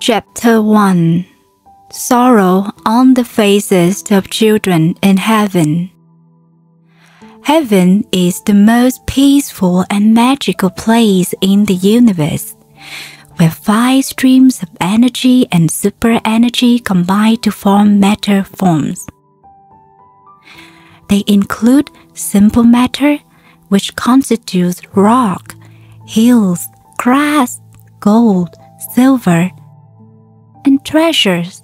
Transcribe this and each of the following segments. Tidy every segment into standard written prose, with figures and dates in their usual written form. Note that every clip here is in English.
Chapter 1. Sorrow on the faces of children in heaven. Heaven is the most peaceful and magical place in the universe, where 5 streams of energy and super energy combine to form matter forms. They include simple matter, which constitutes rock, hills, grass, gold, silver, and treasures.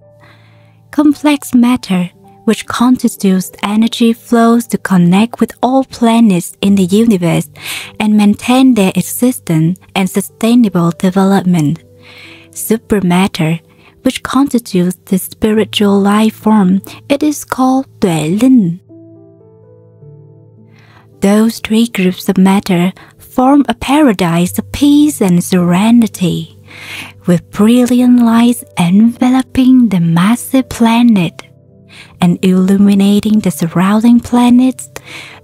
Complex matter, which constitutes energy flows to connect with all planets in the universe and maintain their existence and sustainable development. Supermatter, which constitutes the spiritual life form, it is called tuệ linh. Those 3 groups of matter form a paradise of peace and serenity, with brilliant lights enveloping the massive planet and illuminating the surrounding planets.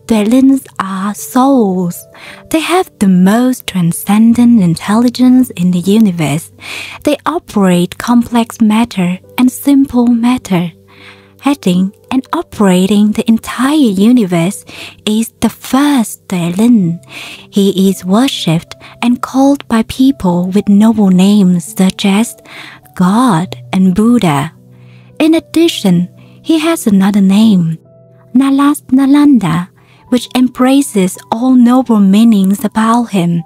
Tuệ linh are souls. They have the most transcendent intelligence in the universe. They operate complex matter and simple matter. Heading and operating the entire universe is the first tuệ linh. He is worshipped and called by people with noble names such as God and Buddha. In addition, he has another name, Nalas Nalanda, which embraces all noble meanings about him.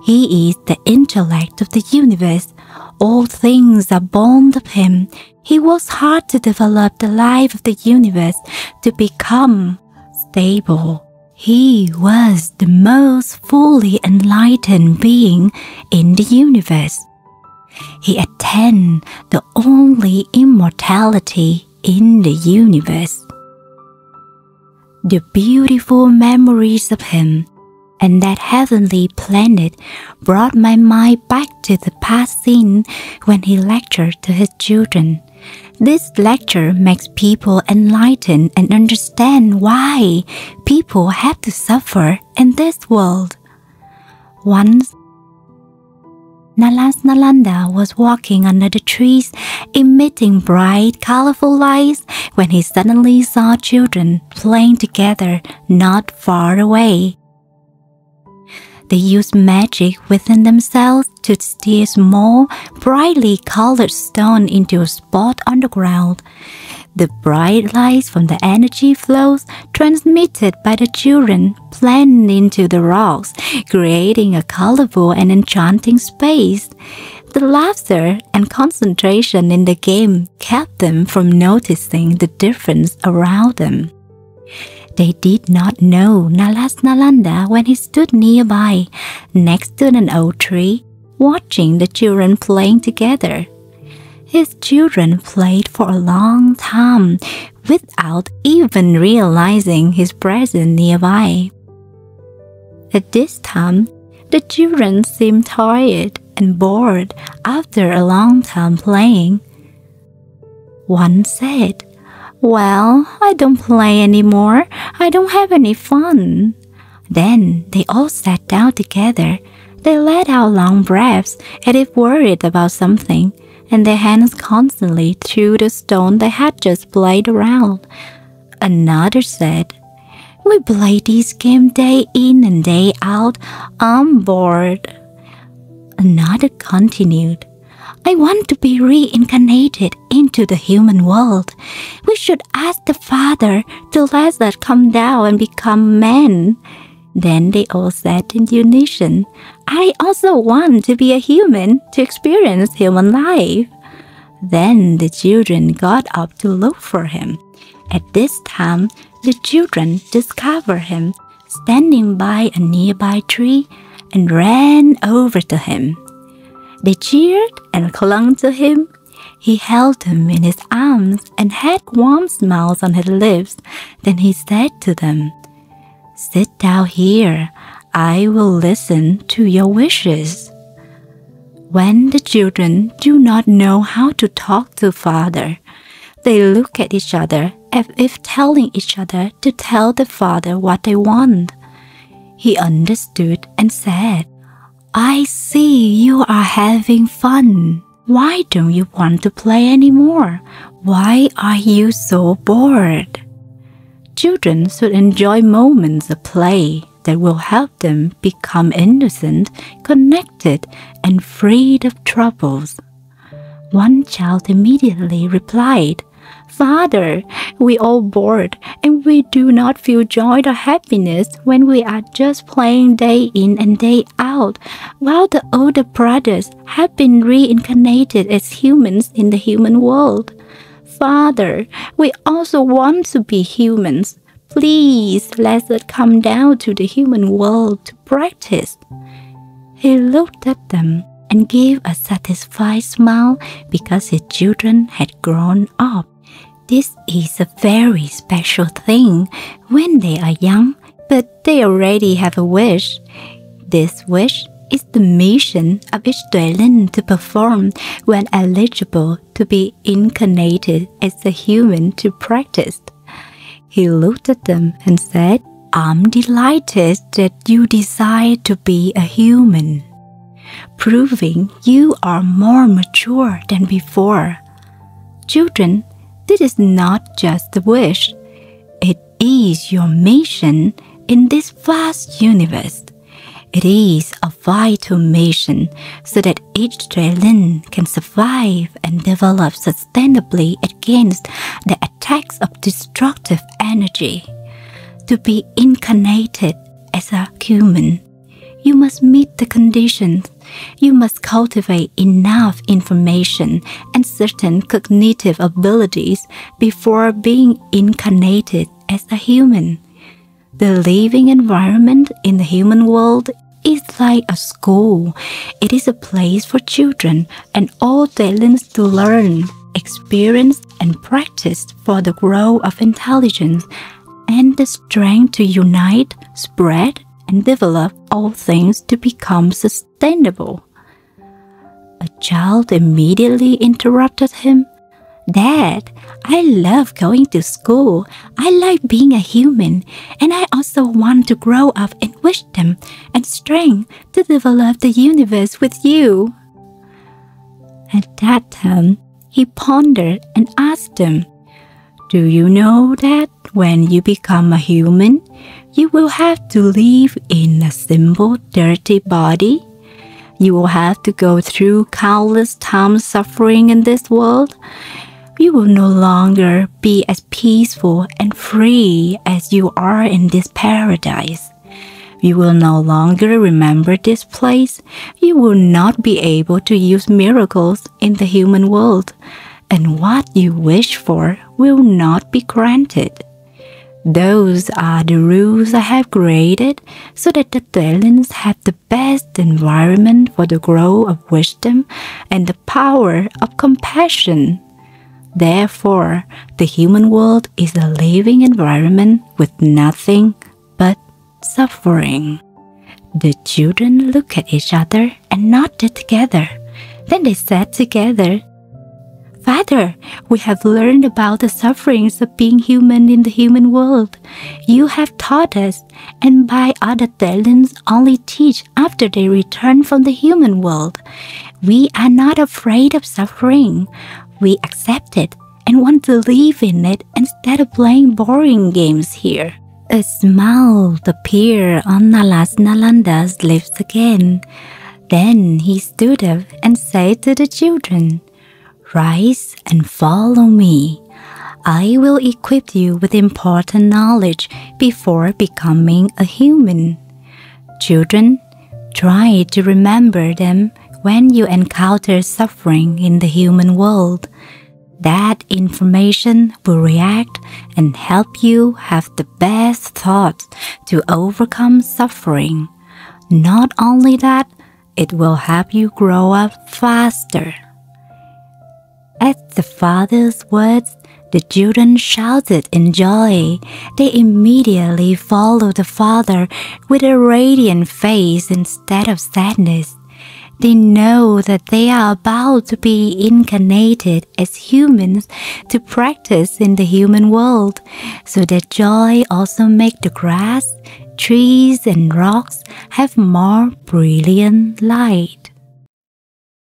He is the intellect of the universe. All things are born of him. He works hard to develop the life of the universe to become stable. He was the most fully enlightened being in the universe. He attained the only immortality in the universe. The beautiful memories of him and that heavenly planet brought my mind back to the past scene when he lectured to his children. This lecture makes people enlightened and understand why people have to suffer in this world. Once, Nalas Nalanda was walking under the trees, emitting bright, colorful lights, when he suddenly saw children playing together not far away. They used magic within themselves to steer small, brightly colored stone into a spot on the ground. The bright lights from the energy flows transmitted by the children blend into the rocks, creating a colorful and enchanting space. The laughter and concentration in the game kept them from noticing the difference around them. They did not know Nalas Nalanda when he stood nearby, next to an oak tree, watching the children playing together. His children played for a long time without even realizing his presence nearby. At this time, the children seemed tired and bored after a long time playing. One said, "Well, I don't play anymore. I don't have any fun." Then they all sat down together. They let out long breaths as if worried about something, and their hands constantly threw the stone they had just played around. Another said, "We play this game day in and day out. I'm bored." Another continued, "I want to be reincarnated into the human world. We should ask the Father to let us come down and become men." Then they all said in unison, "I also want to be a human to experience human life." Then the children got up to look for him. At this time, the children discovered him standing by a nearby tree and ran over to him. They cheered and clung to him. He held them in his arms and had warm smiles on his lips. Then he said to them, "Sit down here. I will listen to your wishes." When the children do not know how to talk to Father, they look at each other as if telling each other to tell the Father what they want. He understood and said, "I see you are having fun. Why don't you want to play anymore? Why are you so bored? Children should enjoy moments of play that will help them become innocent, connected, and freed of troubles. One child immediately replied, "Father, we are bored and we do not feel joy or happiness when we are just playing day in and day out, while the older brothers have been reincarnated as humans in the human world. Father, we also want to be humans. Please let us come down to the human world to practice." He looked at them and gave a satisfied smile because his children had grown up. This is a very special thing when they are young, but they already have a wish. This wish is the mission of each tuệ linh to perform when eligible to be incarnated as a human to practice. He looked at them and said, "I'm delighted that you desire to be a human, proving you are more mature than before. Children, this is not just a wish. It is your mission in this vast universe. It is a vital mission so that each tuệ linh can survive and develop sustainably against the attacks of destructive energy. To be incarnated as a human, you must meet the conditions. You must cultivate enough information and certain cognitive abilities before being incarnated as a human. The living environment in the human world is like a school. It is a place for children and all talents to learn, experience, and practice for the growth of intelligence and the strength to unite, spread, and develop all things to become sustainable." A child immediately interrupted him. "Dad, I love going to school. I like being a human, and I also want to grow up in wisdom and strength to develop the universe with you." At that time, he pondered and asked him, "Do you know that when you become a human, you will have to live in a simple, dirty body? You will have to go through countless times suffering in this world. You will no longer be as peaceful and free as you are in this paradise. You will no longer remember this place. You will not be able to use miracles in the human world, and what you wish for will not be granted. Those are the rules I have created so that the tuệ linh have the best environment for the growth of wisdom and the power of compassion. Therefore, the human world is a living environment with nothing but suffering." The children looked at each other and nodded together. Then they said together, "Father, we have learned about the sufferings of being human in the human world. You have taught us, and by other tuệ linh only teach after they return from the human world. We are not afraid of suffering. We accept it and want to live in it instead of playing boring games here." A smile appeared on Nalas Nalanda's lips again. Then he stood up and said to the children, "Rise and follow me. I will equip you with important knowledge before becoming a human. Children, try to remember them when you encounter suffering in the human world. That information will react and help you have the best thoughts to overcome suffering. Not only that, it will help you grow up faster." At the father's words, the children shouted in joy. They immediately followed the father with a radiant face instead of sadness. They know that they are about to be incarnated as humans to practice in the human world, so that joy also makes the grass, trees, and rocks have more brilliant light.